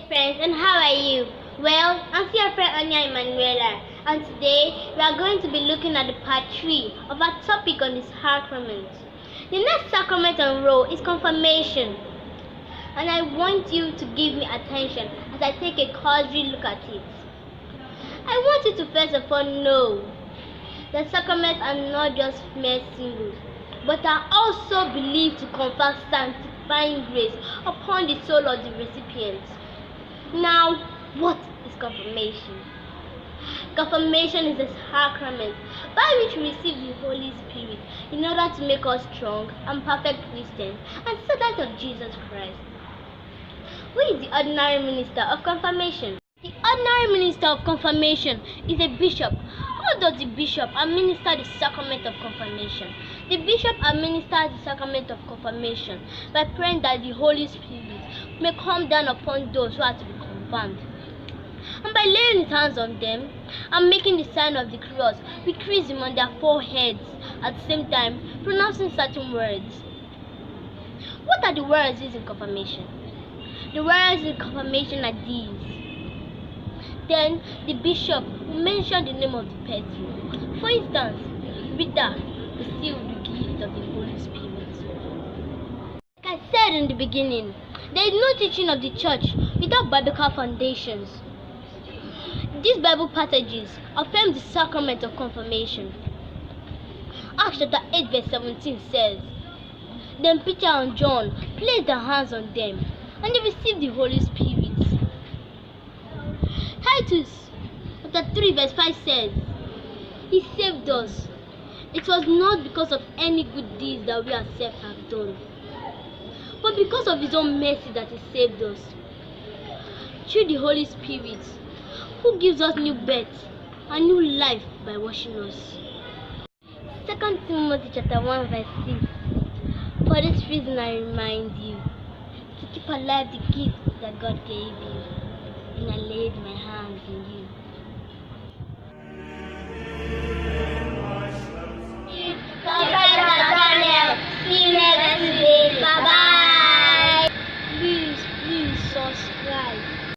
friends, and how are you? Well, I'm your friend Anya Emanuela, and today we are going to be looking at the part 3 of our topic on the sacraments. The next sacrament on roll is confirmation, and I want you to give me attention as I take a cursory look at it. I want you to first of all know that sacraments are not just mere symbols, but are also believed to confer sanctifying grace upon the soul of the recipient. Now, what is confirmation? Confirmation is a sacrament by which we receive the Holy Spirit in order to make us strong and perfect Christians and servants of Jesus Christ. Who is the ordinary minister of confirmation? The ordinary minister of confirmation is a bishop. How does the bishop administer the sacrament of confirmation? The bishop administers the sacrament of confirmation by praying that the Holy Spirit may come down upon those who are to be confirmed, and by laying his hands on them and making the sign of the cross with chrism on their foreheads, at the same time pronouncing certain words. What are the words used in confirmation? The words in confirmation are these. Then the bishop will mention the name of the person. For instance, Rita received the gift of the Holy Spirit. Like I said in the beginning, there is no teaching of the church without biblical foundations. These Bible passages affirm the sacrament of confirmation. Acts chapter 8 verse 17 says, "Then Peter and John placed their hands on them, and they received the Holy Spirit." Titus chapter 3 verse 5 says, "He saved us. It was not because of any good deeds that we ourselves have done, but because of His own mercy that He saved us through the Holy Spirit, who gives us new birth and new life by washing us." 2 Timothy chapter 1 verse 6. "For this reason I remind you to keep alive the gift that God gave you, and I laid my hands in you."